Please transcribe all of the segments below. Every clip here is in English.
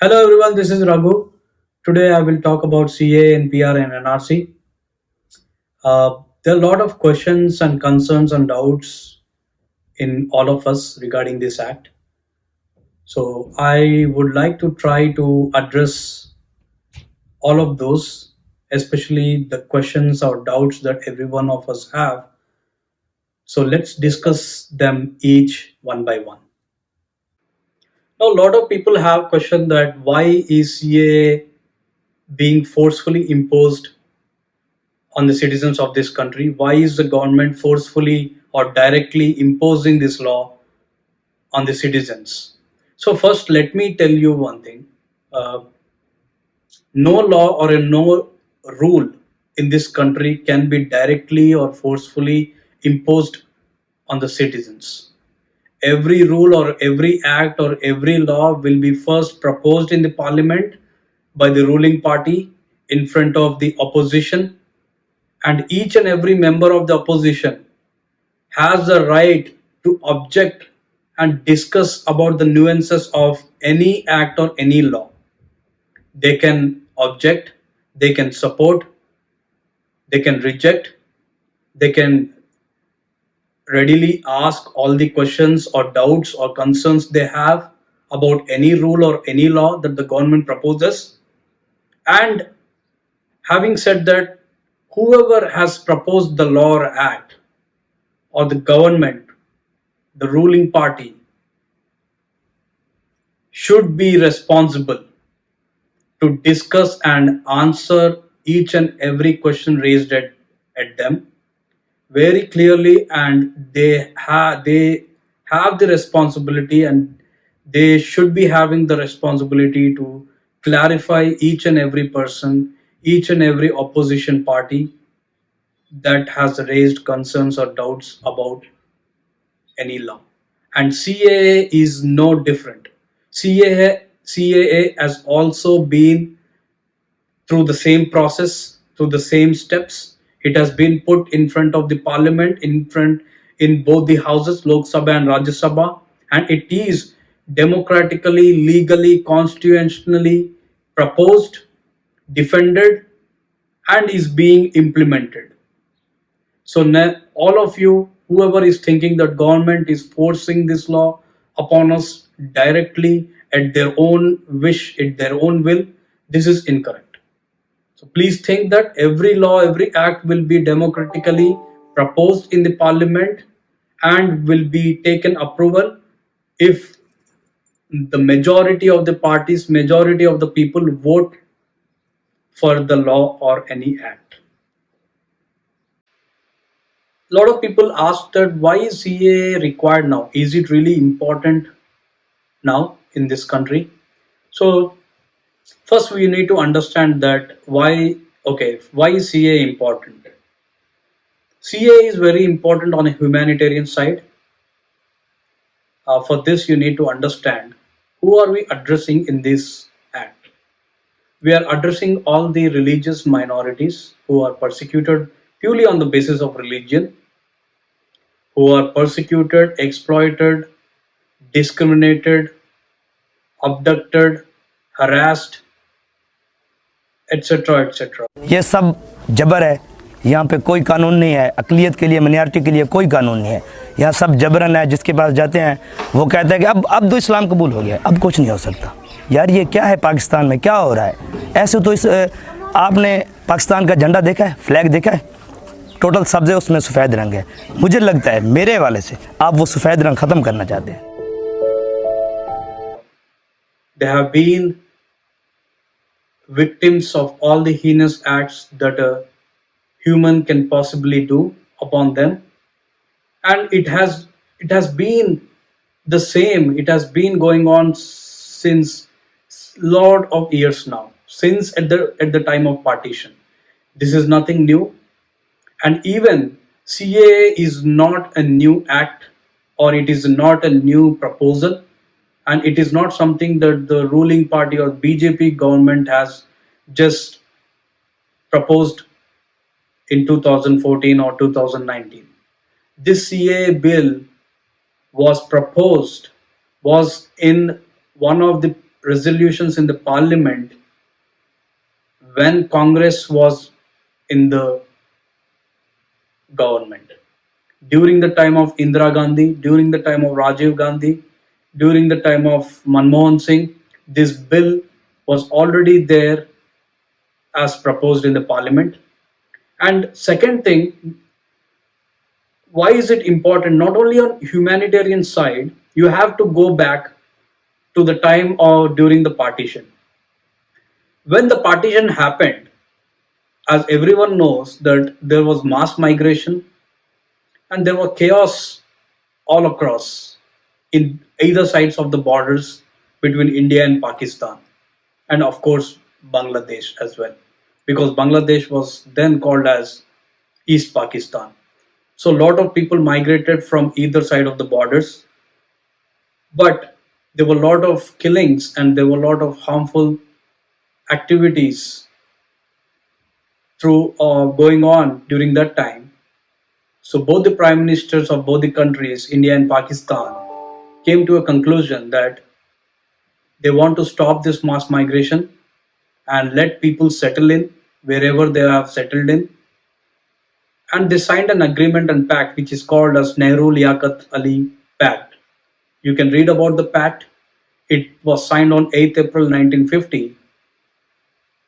Hello everyone, this is Raghu. Today I will talk about CA and PR and NRC. There are a lot of questions and concerns and doubts in all of us regarding this act. So I would like to try to address all of those, especially the questions or doubts that every one of us have. So let's discuss them each one by one. Now, a lot of people have questioned that why is CA being forcefully imposed on the citizens of this country? Why is the government forcefully or directly imposing this law on the citizens? So, first, let me tell you one thing. Uh, no law or no rule in this country can be directly or forcefully imposed on the citizens. Every rule or every act or every law will be first proposed in the parliament by the ruling party in front of the opposition, and each and every member of the opposition has the right to object and discuss about the nuances of any act or any law. They can object, they can support, they can reject, they can readily ask all the questions or doubts or concerns they have about any rule or any law that the government proposes. And having said that, whoever has proposed the law or act, or the government, the ruling party, should be responsible to discuss and answer each and every question raised at them very clearly, and they have the responsibility, and they should be having the responsibility to clarify each and every person, each and every opposition party that has raised concerns or doubts about any law. And CAA is no different. CAA has also been through the same process, through the same steps. It has been put in front of the parliament, in both the houses, Lok Sabha and Rajya Sabha, and it is democratically, legally, constitutionally proposed, defended, and is being implemented. So all of you, whoever is thinking that government is forcing this law upon us directly at their own wish, at their own will, this is incorrect. So please think that every law, every act will be democratically proposed in the parliament and will be taken approval if the majority of the parties, majority of the people vote for the law or any act. A lot of people ask that why is CAA required now? Is it really important now in this country? So first we need to understand that why is CAA important? CAA is very important on a humanitarian side. For this you need to understand who are we addressing in this act. We are addressing all the religious minorities who are persecuted purely on the basis of religion, who are persecuted, exploited, discriminated, abducted, harassed, etc. etc. ये सब जबर है। यहाँ पे कोई कानून नहीं है, अक़लियत के लिए, मिनॉरिटी के लिए कोई कानून नहीं है। यहाँ सब जबरन है। जिसके पास जाते हैं वो कहता है कि अब तो इस्लाम कबूल हो गया, अब कुछ नहीं हो सकता। यार ये क्या है, पाकिस्तान में क्या हो रहा है? ऐसे तो आपने पाकिस्तान का झंडा देखा है, फ्लैग देखा है? टोटल सब्ज़ है, उसमें सफ़ेद रंग है। मुझे लगता है मेरे हवाले से आप वो सफ़ेद रंग ख़त्म करना चाहते हैं। They have been victims of all the heinous acts that a human can possibly do upon them, and it has been the same. It has been going on since lot of years now, since at the time of partition. This is nothing new, and even CAA is not a new act, or it is not a new proposal, and it is not something that the ruling party or BJP government has just proposed in 2014 or 2019. This CAA bill was proposed, was in one of the resolutions in the parliament when Congress was in the government. During the time of Indira Gandhi, during the time of Rajiv Gandhi, during the time of Manmohan Singh, this bill was already there as proposed in the parliament. And second thing, why is it important? Not only on humanitarian side, you have to go back to the time or during the partition. When the partition happened, as everyone knows, that there was mass migration and there was chaos all across in either sides of the borders between India and Pakistan, and of course Bangladesh as well, because Bangladesh was then called as East Pakistan. So a lot of people migrated from either side of the borders, but there were a lot of killings and there were a lot of harmful activities through going on during that time. So both the prime ministers of both the countries, India and Pakistan, came to a conclusion that they want to stop this mass migration and let people settle in wherever they have settled in. And they signed an agreement and pact which is called as Nehru Liaquat Ali Pact. You can read about the pact. It was signed on 8th April 1950.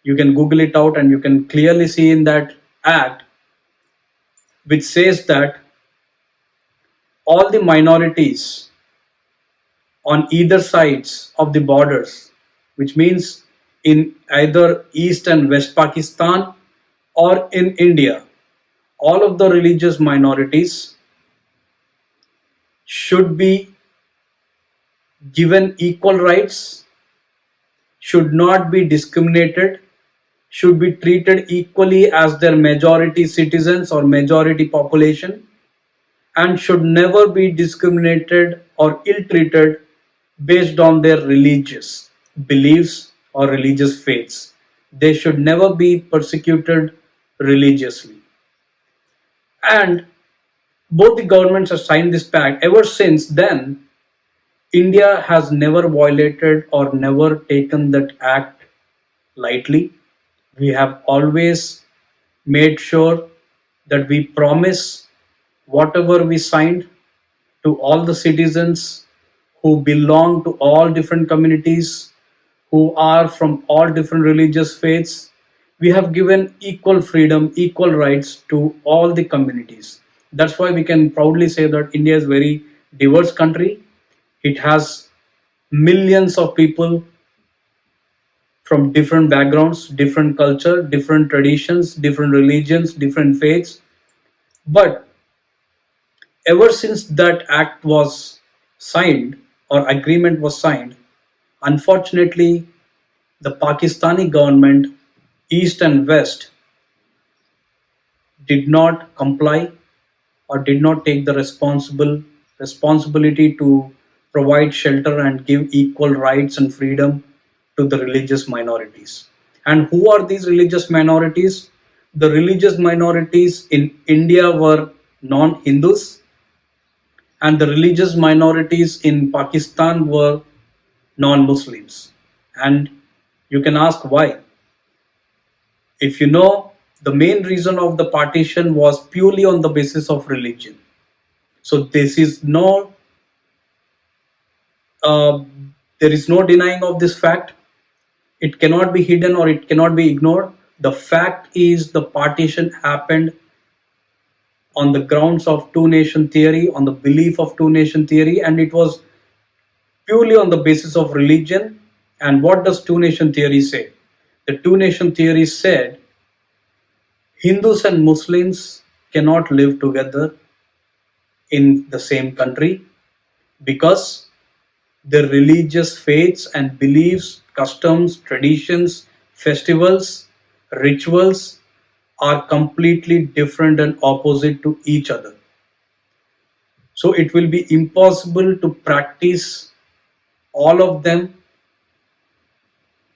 You can Google it out and you can clearly see in that act which says that all the minorities on either sides of the borders, which means in either East and West Pakistan or in India, all of the religious minorities should be given equal rights, should not be discriminated, should be treated equally as their majority citizens or majority population, and should never be discriminated or ill-treated based on their religious beliefs or religious faiths. They should never be persecuted religiously. And both the governments have signed this pact. Ever since then, India has never violated or never taken that act lightly. We have always made sure that we promise whatever we signed to all the citizens who belong to all different communities, who are from all different religious faiths. We have given equal freedom, equal rights to all the communities. That's why we can proudly say that India is a very diverse country. It has millions of people from different backgrounds, different culture, different traditions, different religions, different faiths. But ever since that act was signed or agreement was signed, unfortunately, the Pakistani government, East and West, did not comply or did not take the responsibility to provide shelter and give equal rights and freedom to the religious minorities. And who are these religious minorities? The religious minorities in India were non-Hindus, and the religious minorities in Pakistan were non-Muslims. And you can ask why. If you know, the main reason of the partition was purely on the basis of religion. So this is no, there is no denying of this fact. It cannot be hidden or it cannot be ignored. The fact is the partition happened on the grounds of two-nation theory, on the belief of two-nation theory, and it was purely on the basis of religion. And what does two-nation theory say? The two-nation theory said Hindus and Muslims cannot live together in the same country because their religious faiths and beliefs, customs, traditions, festivals, rituals are completely different and opposite to each other. So it will be impossible to practice all of them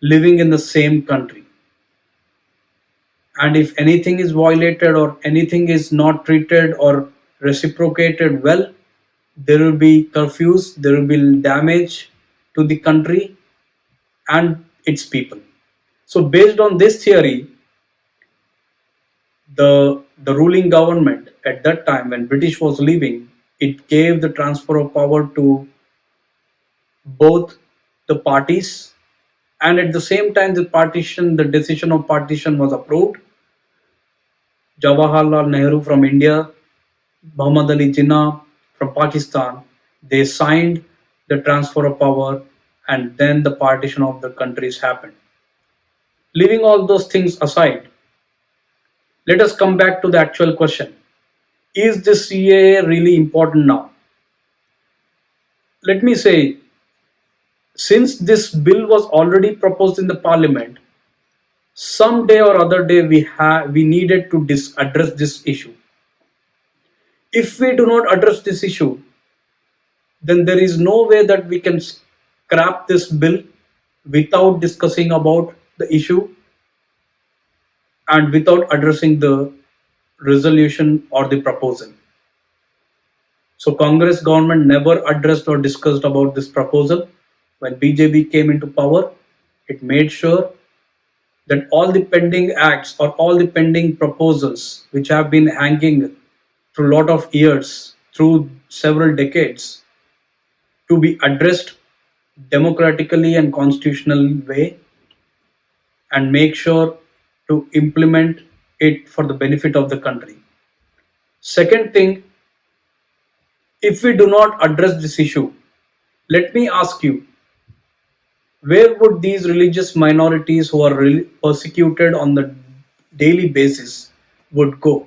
living in the same country. And if anything is violated or anything is not treated or reciprocated well, there will be curfews, there will be damage to the country, and its people. So based on this theory, the ruling government at that time when British was leaving, it gave the transfer of power to both the parties, and at the same time the decision of partition was approved. Jawaharlal Nehru from India, Muhammad Ali Jinnah from Pakistan, they signed the transfer of power, and then the partition of the countries happened. Leaving all those things aside, let us come back to the actual question. Is this CAA really important now? Let me say, since this bill was already proposed in the parliament, someday or other day we needed to address this issue. If we do not address this issue, then there is no way that we can scrap this bill without discussing about the issue and without addressing the resolution or the proposal. So Congress government never addressed or discussed about this proposal. When BJP came into power, it made sure that all the pending acts or all the pending proposals which have been hanging through a lot of years, through several decades, to be addressed democratically and constitutional way, and make sure to implement it for the benefit of the country. Second thing, if we do not address this issue, let me ask you, where would these religious minorities who are persecuted on the daily basis would go?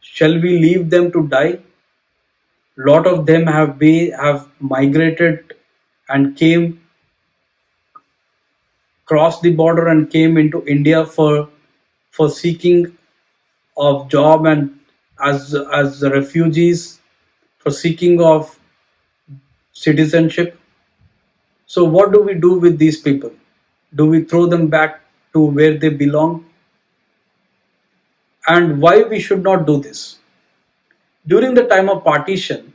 Shall we leave them to die? Lot of them have migrated and crossed the border and came into India for seeking of job and as refugees, for seeking of citizenship. So what do we do with these people? Do we throw them back to where they belong? And why we should not do this? During the time of partition,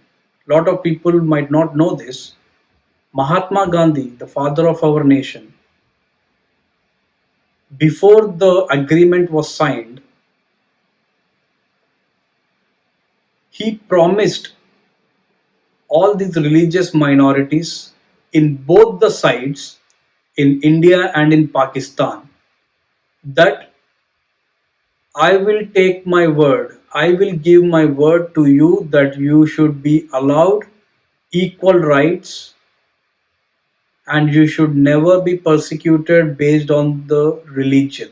a lot of people might not know this. Mahatma Gandhi, the father of our nation, before the agreement was signed, he promised all these religious minorities in both the sides, in India and in Pakistan, that I will take my word, I will give my word to you that you should be allowed equal rights and you should never be persecuted based on the religion.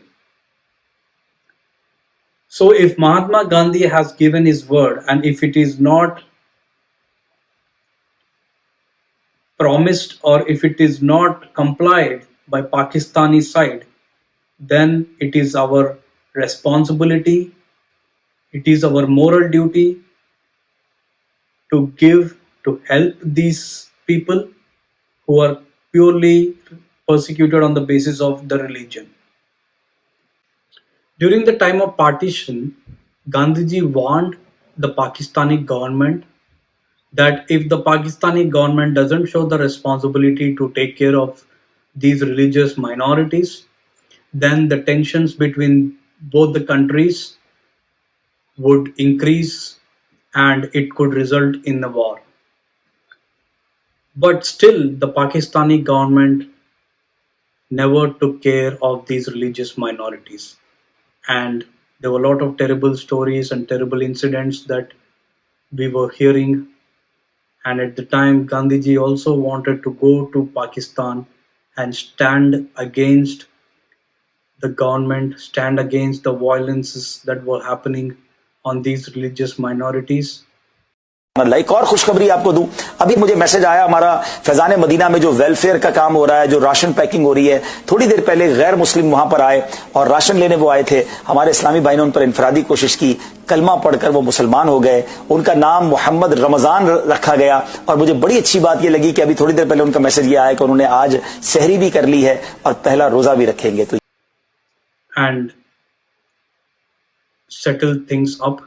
So if Mahatma Gandhi has given his word, and if it is not promised or if it is not complied by Pakistani side, then it is our responsibility, it is our moral duty to help these people who are purely persecuted on the basis of the religion. During the time of partition, Gandhiji warned the Pakistani government that if the Pakistani government doesn't show the responsibility to take care of these religious minorities, then the tensions between both the countries would increase and it could result in a war. But still, the Pakistani government never took care of these religious minorities. And there were a lot of terrible stories and terrible incidents that we were hearing. And at the time, Gandhiji also wanted to go to Pakistan and stand against the government, stand against the violences that were happening on these religious minorities. Like और खुशखबरी आपको दूं, अभी मुझे message आया, हमारा Faizan Medina में जो वेलफेयर का काम हो रहा है, जो राशन पैकिंग हो रही है, थोड़ी देर पहले गैर मुस्लिम वहां पर आए और राशन लेने वो आए थे। हमारे इस्लामी भाई ने उन पर इंफरादी कोशिश की, कलमा पढ़कर वो मुसलमान हो गए, उनका नाम मोहम्मद रमजान रखा गया। और मुझे बड़ी अच्छी बात ये लगी कि अभी थोड़ी देर पहले उनका मैसेज ये आया कि उन्होंने आज सहरी भी कर ली है और पहला रोजा भी रखेंगे। तो and settle things up.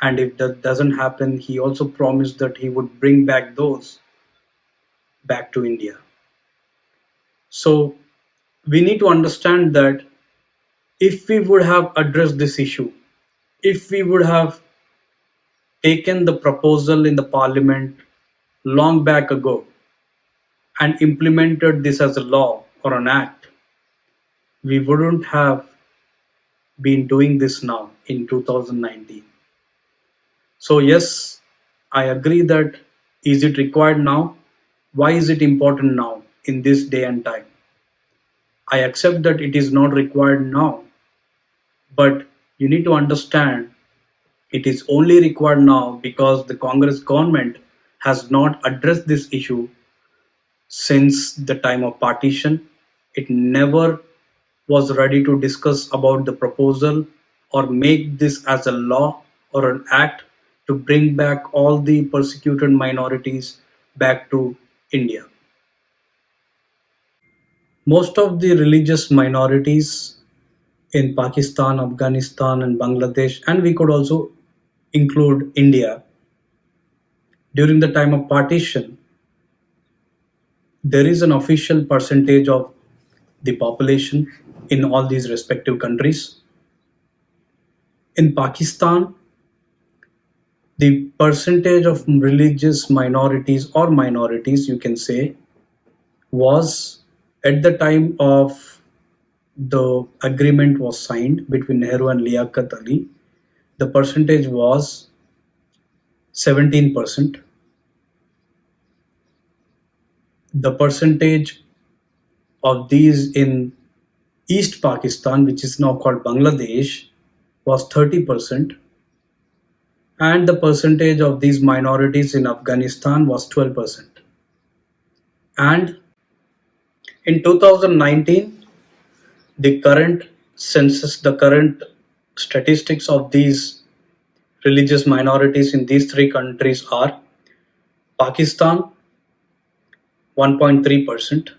And if that doesn't happen, he also promised that he would bring back those back to India. So we need to understand that if we would have addressed this issue, if we would have taken the proposal in the parliament long back ago and implemented this as a law or an act, we wouldn't have been doing this now in 2019. So yes, I agree that is it required now? Why is it important now in this day and time? I accept that it is not required now, but you need to understand it is only required now because the Congress government has not addressed this issue since the time of partition. It never was ready to discuss about the proposal or make this as a law or an act to bring back all the persecuted minorities back to India. Most of the religious minorities in Pakistan, Afghanistan, and Bangladesh, and we could also include India, during the time of partition, there is an official percentage of the population in all these respective countries. In Pakistan, the percentage of religious minorities or minorities, you can say, was at the time of the agreement was signed between Nehru and Liaquat Ali, the percentage was 17%. The percentage of these in East Pakistan, which is now called Bangladesh, was 30%, and the percentage of these minorities in Afghanistan was 12%. And in 2019, the current census, the current statistics of these religious minorities in these three countries are: Pakistan 1.3%,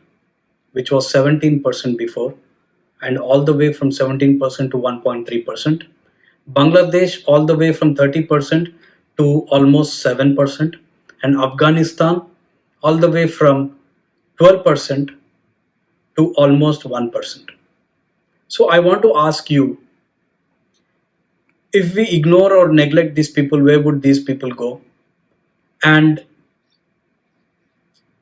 which was 17% before, and all the way from 17% to 1.3%. Bangladesh all the way from 30% to almost 7%, and Afghanistan all the way from 12% to almost 1%. So I want to ask you, if we ignore or neglect these people, where would these people go? And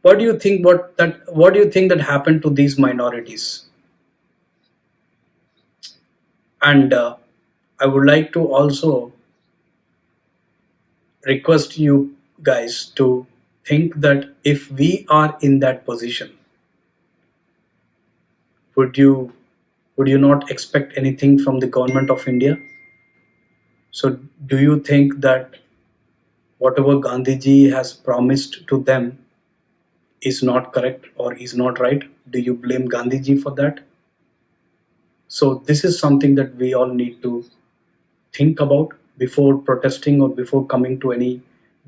what do you think that happened to these minorities? And I would like to also request you guys to think that if we are in that position, would you not expect anything from the government of India? So do you think that whatever Gandhiji has promised to them is not correct or is not right? Do you blame Gandhiji for that? So this is something that we all need to think about before protesting or before coming to any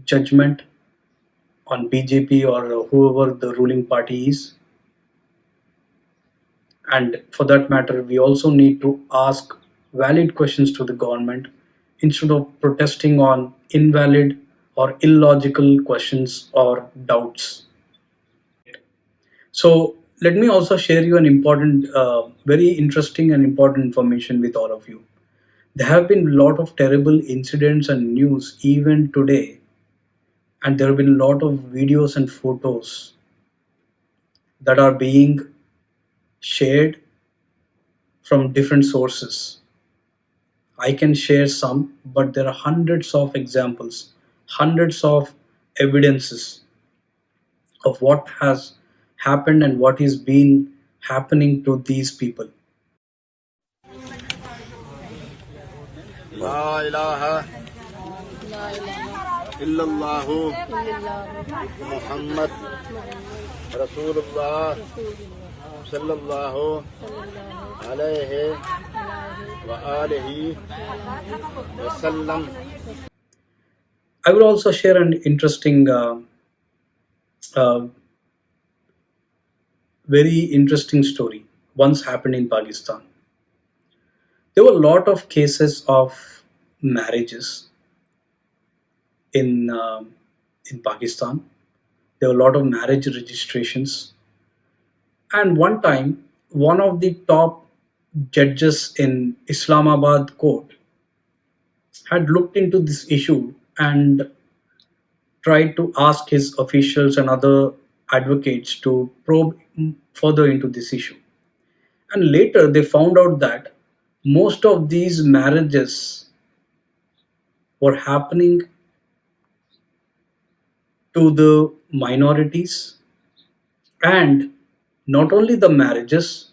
judgment on BJP or whoever the ruling party is. And for that matter, we also need to ask valid questions to the government instead of protesting on invalid or illogical questions or doubts. So let me also share you an important, very interesting and important information with all of you. There have been a lot of terrible incidents and news even today, and there have been a lot of videos and photos that are being shared from different sources. I can share some, but there are hundreds of examples, hundreds of evidences of what has happened and what is been happening to these people. لا إله إلا الله محمد رسول الله صلى الله عليه وآله وسلم. I will also share an interesting, very interesting story once happened in Pakistan. There were a lot of cases of marriages in Pakistan. There were a lot of marriage registrations, And one time, one of the top judges in Islamabad court had looked into this issue and tried to ask his officials and other advocates to probe further into this issue. And later they found out that most of these marriages were happening to the minorities, and not only the marriages,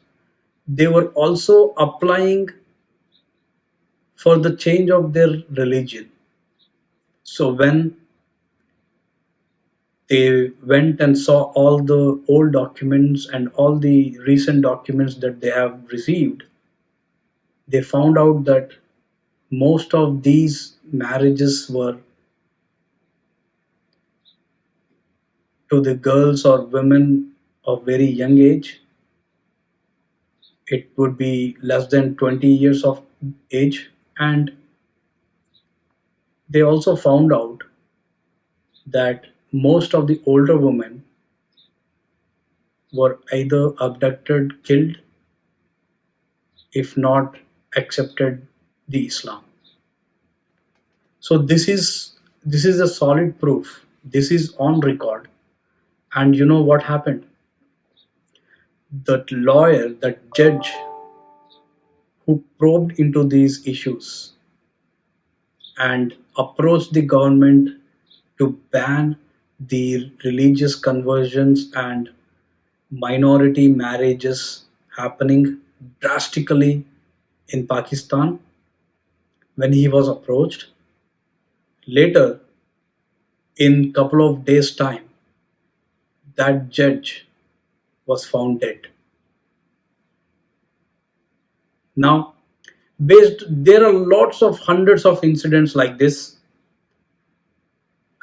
they were also applying for the change of their religion. So when they went and saw all the old documents and all the recent documents that they have received, they found out that most of these marriages were to the girls or women of very young age. It would be less than 20 years of age. And they also found out that most of the older women were either abducted, killed, if not accepted the Islam. So this is a solid proof. This is on record. And you know what happened? That lawyer, that judge who probed into these issues and approached the government to ban the religious conversions and minority marriages happening drastically in Pakistan, when he was approached, later in couple of days time, that judge was found dead. Now, there are lots of hundreds of incidents like this.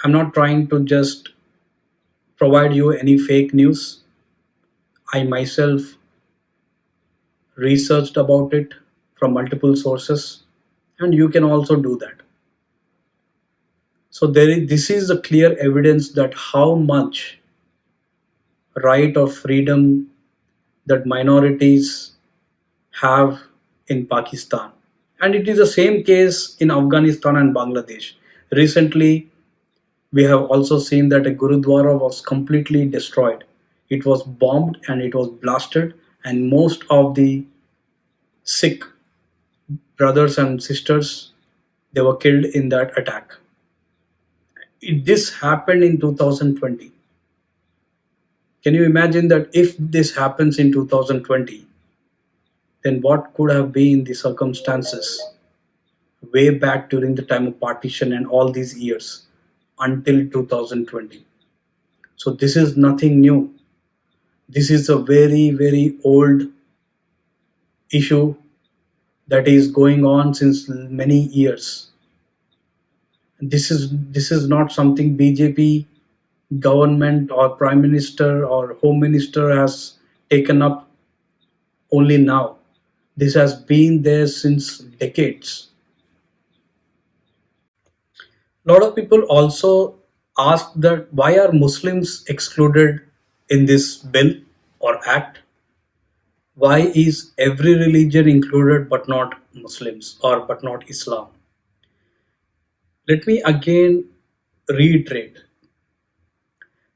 I'm not trying to just provide you any fake news. I myself researched about it from multiple sources, and you can also do that. So this is a clear evidence that how much right or freedom that minorities have in Pakistan. And it is the same case in Afghanistan and Bangladesh. Recently, we have also seen that a Gurudwara was completely destroyed. It was bombed and it was blasted, and most of the Sikh brothers and sisters, they were killed in that attack. This happened in 2020. Can you imagine that if this happens in 2020, then what could have been the circumstances way back during the time of partition and all these years until 2020? So this is nothing new. This is a very, very old issue that is going on since many years. This is not something BJP government or prime minister or home minister has taken up only now. This has been there since decades. A lot of people also ask that why are Muslims excluded in this bill or act? Why is every religion included but not Muslims or but not Islam? Let me again reiterate.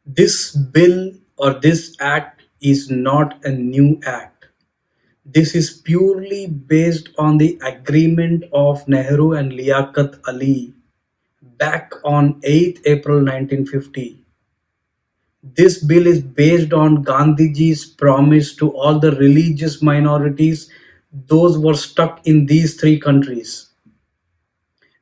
This bill or this act is not a new act. This is purely based on the agreement of Nehru and Liaquat Ali back on 8th April 1950. This bill is based on Gandhiji's promise to all the religious minorities, those were stuck in these three countries.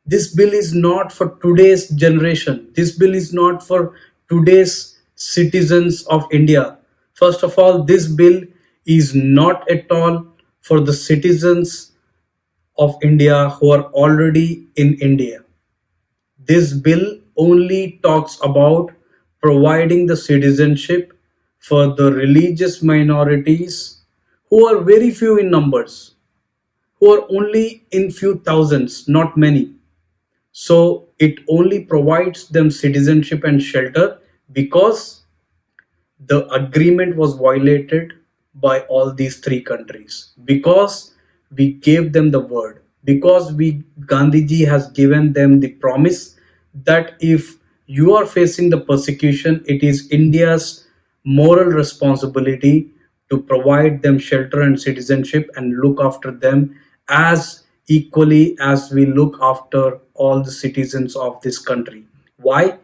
This bill is not for today's generation. This bill is not for today's citizens of India. First of all, this bill is not at all for the citizens of India who are already in India. This bill only talks about providing the citizenship for the religious minorities who are very few in numbers, who are only in few thousands, not many. So it only provides them citizenship and shelter because the agreement was violated by all these three countries, because we gave them the word, because we Gandhiji has given them the promise that if you are facing the persecution, it is India's moral responsibility to provide them shelter and citizenship and look after them as equally as we look after all the citizens of this country. Why?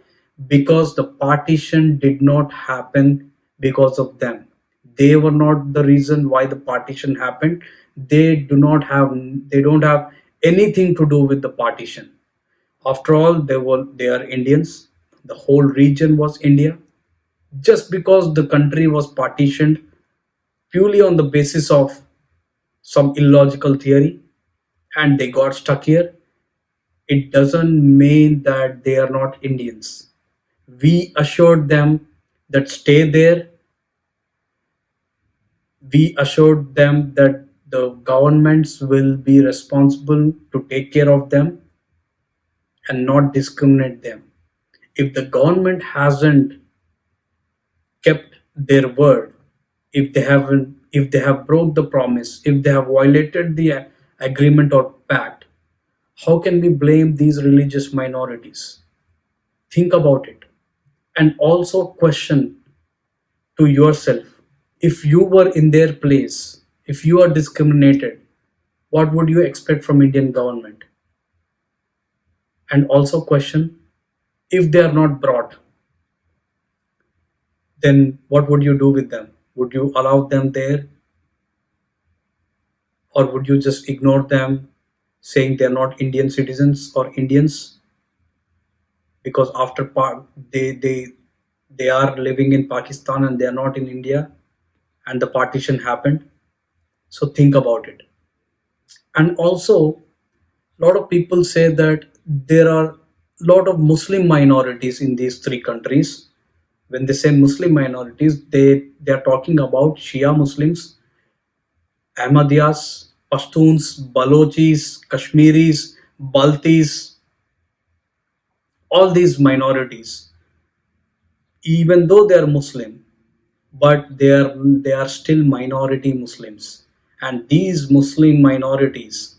Because the partition did not happen because of them. They were not the reason why the partition happened. They don't have anything to do with the partition. After all, they are Indians. The whole region was India. Just because the country was partitioned purely on the basis of some illogical theory and they got stuck here, it doesn't mean that they are not Indians. We assured them that stay there. We assured them that the governments will be responsible to take care of them and not discriminate them. If the government hasn't kept their word, if they have broke the promise, if they have violated the agreement or pact, how can we blame these religious minorities? Think about it and also question to yourself, if you were in their place, if you are discriminated, what would you expect from Indian government? And also question, if they are not brought, then what would you do with them? Would you allow them there, or would you just ignore them, saying they're not Indian citizens or Indians? Because after they are living in Pakistan and they are not in India, and the partition happened. So think about it. And also, a lot of people say that there are a lot of Muslim minorities in these three countries. When they say Muslim minorities, they are talking about Shia Muslims, Ahmadiyas, Pashtuns, Balochis, Kashmiris, Baltis, all these minorities. Even though they are Muslim, but they are still minority Muslims, and these Muslim minorities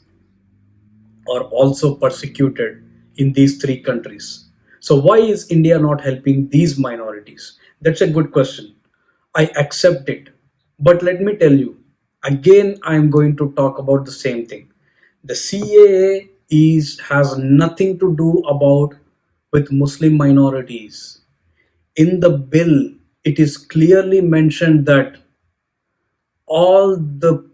are also persecuted in these three countries. So why is India not helping these minorities? That's a good question. I accept it. But let me tell you, again, I am going to talk about the same thing. The CAA has nothing to do about with Muslim minorities. In the bill, it is clearly mentioned that all the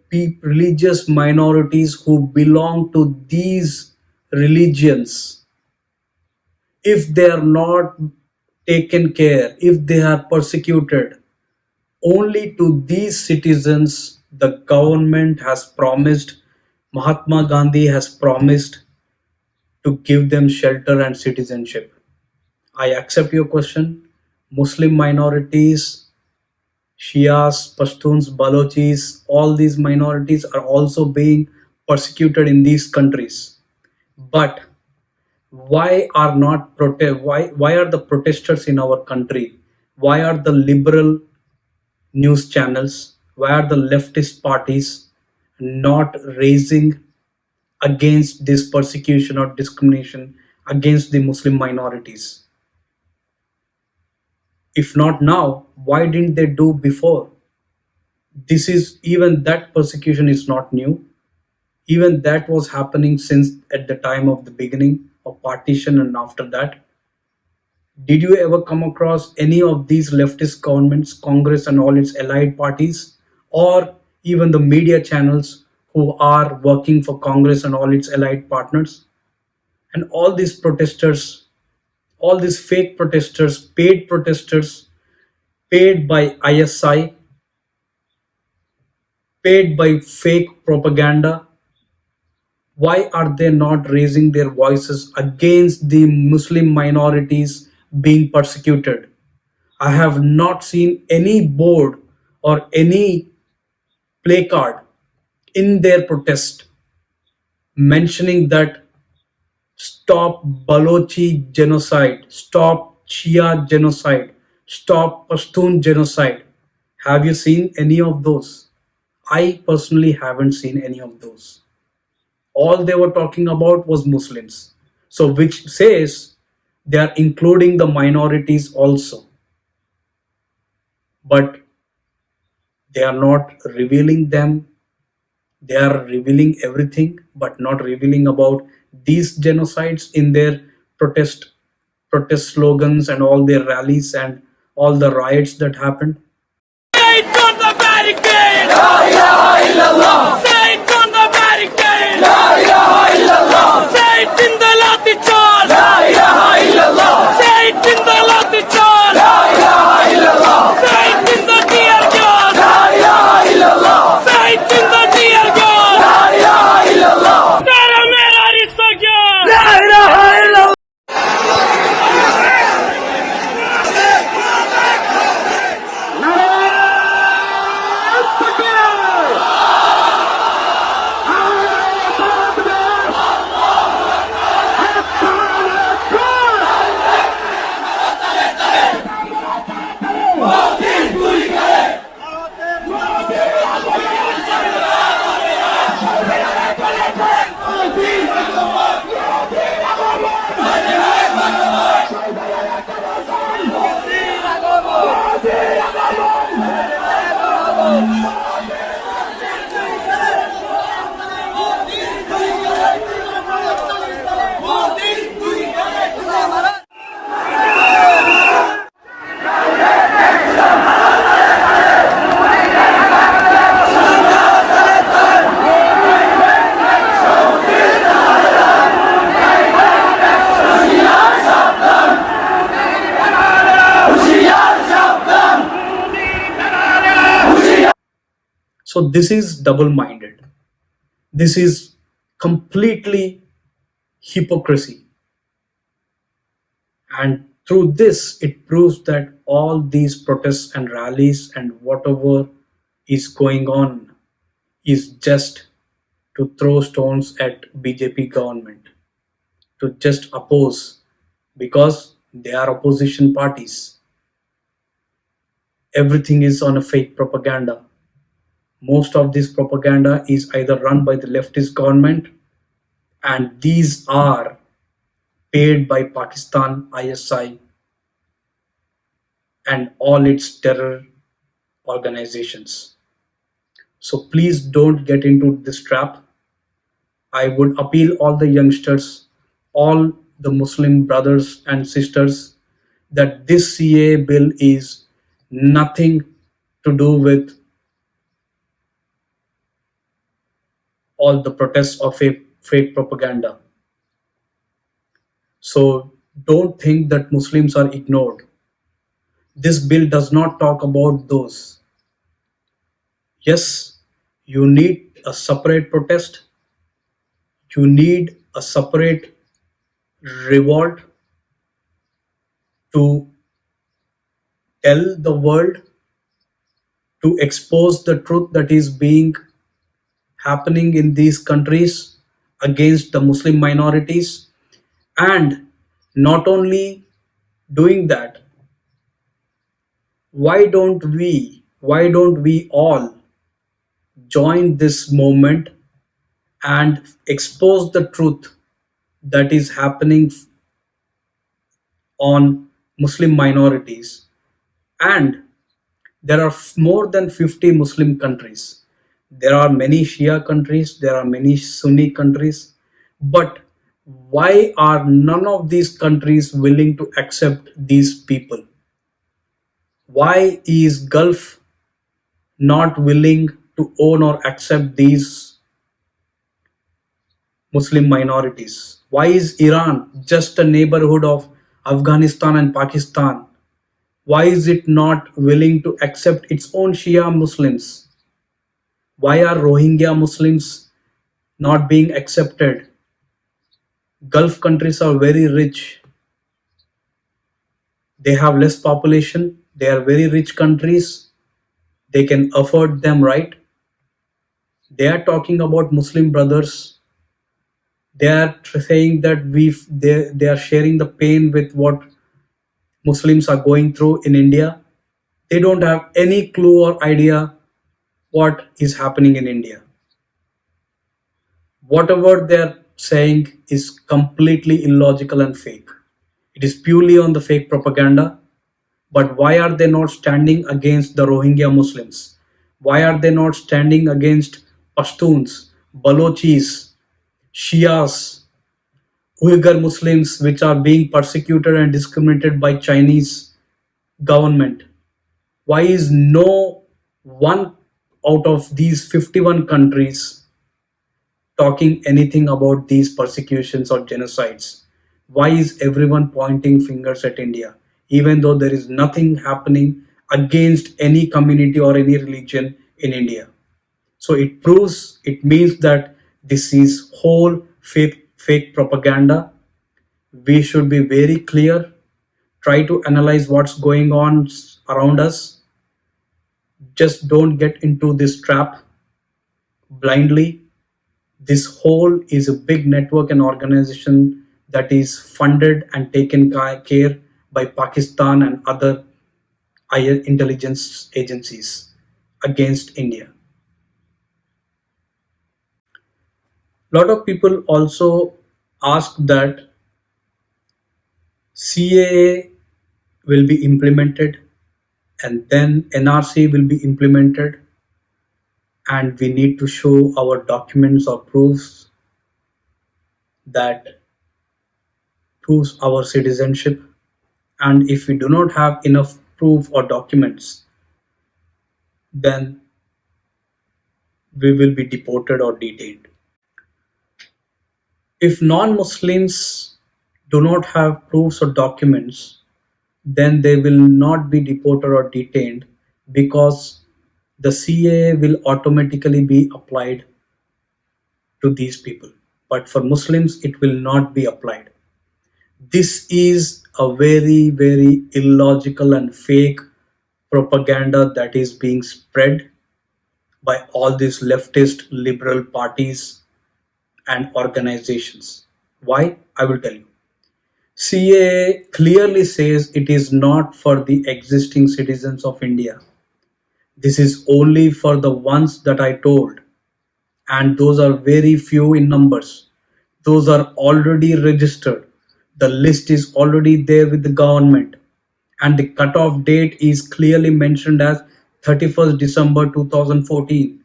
religious minorities who belong to these religions, if they are not taken care, if they are persecuted, only to these citizens the government has promised, Mahatma Gandhi has promised to give them shelter and citizenship. I accept your question. Muslim minorities, Shias, Pashtuns, Balochis, all these minorities are also being persecuted in these countries. But why are the protesters in our country? Why are the liberal news channels? Why are the leftist parties not raising against this persecution or discrimination against the Muslim minorities? If not now, why didn't they do before? This is even that persecution is not new. Even that was happening since at the time of the beginning of partition and after that. Did you ever come across any of these leftist governments, Congress and all its allied parties, or even the media channels who are working for Congress and all its allied partners? And all these protesters, all these fake protesters, paid by ISI, paid by fake propaganda, why are they not raising their voices against the Muslim minorities being persecuted? I have not seen any board or any placard in their protest mentioning that stop Balochi genocide, stop Shia genocide, stop Pashtun genocide. Have you seen any of those? I personally haven't seen any of those. All they were talking about was Muslims. So, which says they are including the minorities also, but they are not revealing them. They are revealing everything, but not revealing about these genocides in their protest slogans and all their rallies and all the riots that happened. Say it on the barricade! La ilaha illallah! Say it on the barricade! La ilaha illallah! Say it in the LATHI charge! La ilaha illallah! Say it in the LATHI charge! La ilaha illallah! Say it in the tear gas! La ilaha illallah! Say it in the tear gas! La ilaha illallah! Tera mera rishta kya? La ilaha illallah! So this is double-minded. This is completely hypocrisy. And through this, it proves that all these protests and rallies and whatever is going on is just to throw stones at BJP government, to just oppose, because they are opposition parties. Everything is on a fake propaganda. Most of this propaganda is either run by the leftist government, and these are paid by Pakistan, ISI, and all its terror organizations. So please don't get into this trap. I would appeal all the youngsters, all the Muslim brothers and sisters, that this CA bill is nothing to do with all the protests of fake propaganda. So don't think that Muslims are ignored. This bill does not talk about those. Yes, you need a separate protest. You need a separate revolt to tell the world, to expose the truth that is being happening in these countries against the Muslim minorities. And not only doing that, why don't we all join this movement and expose the truth that is happening on Muslim minorities? And there are more than 50 Muslim countries. There are many Shia countries, there are many Sunni countries, but why are none of these countries willing to accept these people? Why is Gulf not willing to own or accept these Muslim minorities? Why is Iran just a neighborhood of Afghanistan and Pakistan? Why is it not willing to accept its own Shia Muslims? Why are Rohingya Muslims not being accepted? Gulf countries are very rich. They have less population. They are very rich countries. They can afford them, right? They are talking about Muslim brothers. They are saying that they are sharing the pain with what Muslims are going through in India. They don't have any clue or idea what is happening in India. Whatever they're saying is completely illogical and fake. It is purely on the fake propaganda. But why are they not standing against the Rohingya Muslims? Why are they not standing against Pashtuns, Balochis, Shias, Uyghur Muslims, which are being persecuted and discriminated by Chinese government? Why is no one out of these 51 countries talking anything about these persecutions or genocides? Why is everyone pointing fingers at India, even though there is nothing happening against any community or any religion in India? So it means that this is whole fake propaganda. We should be very clear, try to analyze what's going on around us. Just don't get into this trap blindly. This whole is a big network and organization that is funded and taken care by Pakistan and other higher intelligence agencies against India. A lot of people also ask that CAA will be implemented and then NRC will be implemented, and we need to show our documents or proofs that proves our citizenship. And if we do not have enough proof or documents, then we will be deported or detained. If non-Muslims do not have proofs or documents, then they will not be deported or detained, because the CAA will automatically be applied to these people. But for Muslims, it will not be applied. This is a very, very illogical and fake propaganda that is being spread by all these leftist liberal parties and organizations. Why? I will tell you. CAA clearly says it is not for the existing citizens of India. This is only for the ones that I told, and those are very few in numbers. Those are already registered. The list is already there with the government, and the cutoff date is clearly mentioned as 31st December 2014.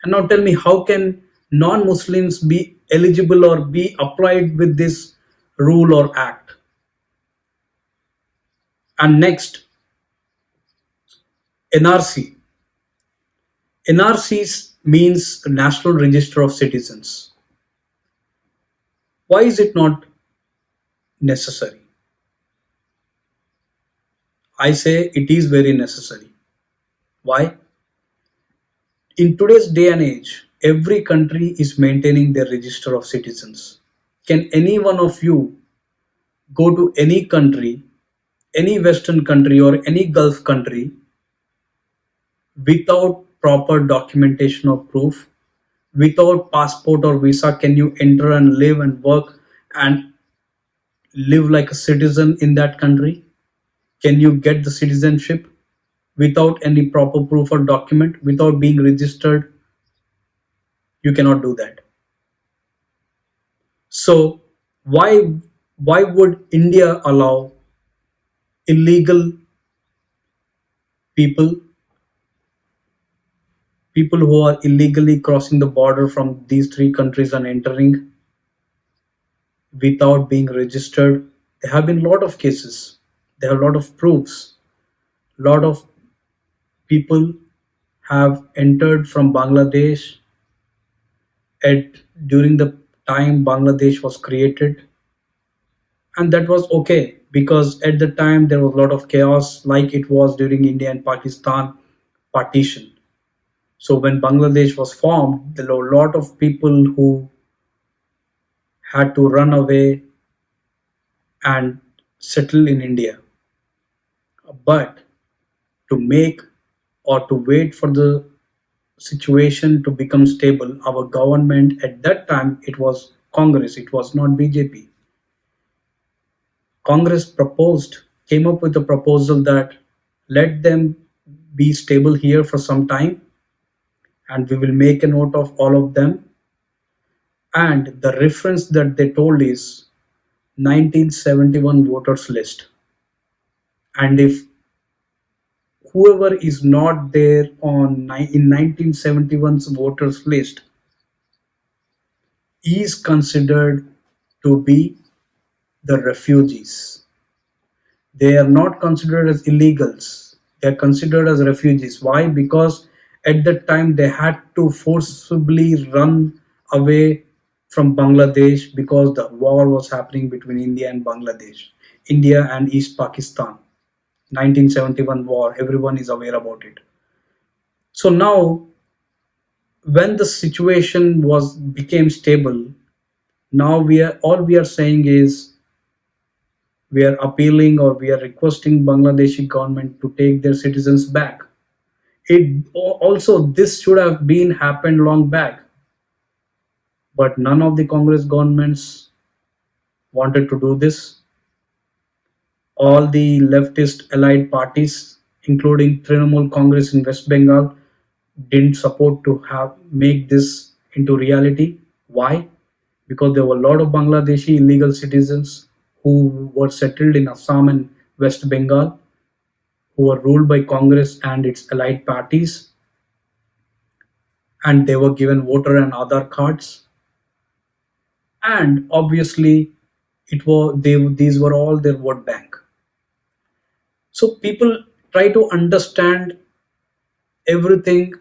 And now tell me, how can non-Muslims be eligible or be applied with this rule or act? And next, NRC. NRC means National Register of Citizens. Why is it not necessary? I say it is very necessary. Why? In today's day and age, every country is maintaining their register of citizens. Can any one of you go to any country, any Western country or any Gulf country without proper documentation or proof? Without passport or visa, can you enter and live and work and live like a citizen in that country? Can you get the citizenship without any proper proof or document, without being registered? You cannot do that. So why would India allow illegal people who are illegally crossing the border from these three countries and entering without being registered? There have been a lot of cases. There are a lot of proofs. A lot of people have entered from Bangladesh during the time Bangladesh was created, and that was okay, because at the time there was a lot of chaos, like it was during India and Pakistan partition. So when Bangladesh was formed, there were a lot of people who had to run away and settle in India. But to make or to wait for the situation to become stable, our government at that time, it was Congress, it was not BJP. Congress came up with a proposal that let them be stable here for some time, and we will make a note of all of them. And the reference that they told is 1971 voters list. And if whoever is not there in 1971's voters list is considered to be the refugees. They are not considered as illegals. They are considered as refugees. Why? Because at that time they had to forcibly run away from Bangladesh because the war was happening between India and Bangladesh, India and East Pakistan. 1971 war, everyone is aware about it. So now when the situation was became stable, now we are saying is we are appealing or we are requesting Bangladeshi government to take their citizens back. It also, this should have been happened long back, but none of the Congress governments wanted to do this. All the leftist allied parties, including Trinamool Congress in West Bengal, didn't support to have make this into reality. Why? Because there were a lot of Bangladeshi illegal citizens who were settled in Assam and West Bengal, who were ruled by Congress and its allied parties, and they were given voter and Aadhaar cards. And obviously, these were all their vote bank. So people try to understand everything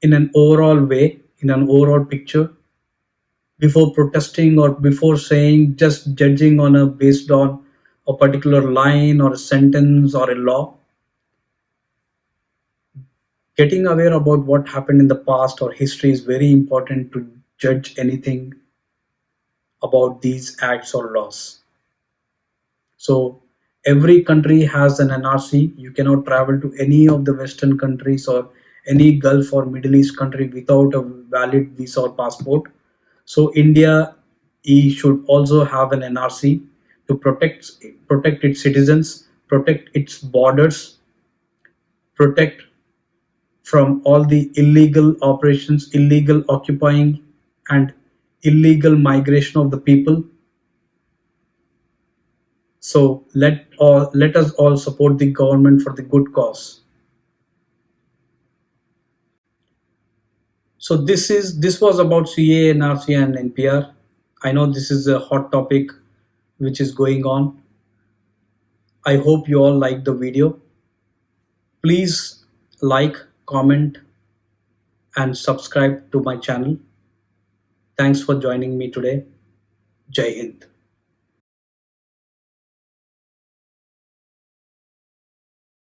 in an overall way, in an overall picture, before protesting or before saying, just judging on a based on a particular line or a sentence or a law. Getting aware about what happened in the past or history is very important to judge anything about these acts or laws. So every country has an NRC. You cannot travel to any of the Western countries or any Gulf or Middle East country without a valid visa or passport. So India should also have an NRC to protect its citizens, protect its borders, protect from all the illegal operations, illegal occupying, and illegal migration of the people. So let us all support the government for the good cause. So this was about CA, NRC, and NPR. I know this is a hot topic which is going on. I hope you all like the video. Please like, comment, and subscribe to my channel. Thanks for joining me today. Jai Hind.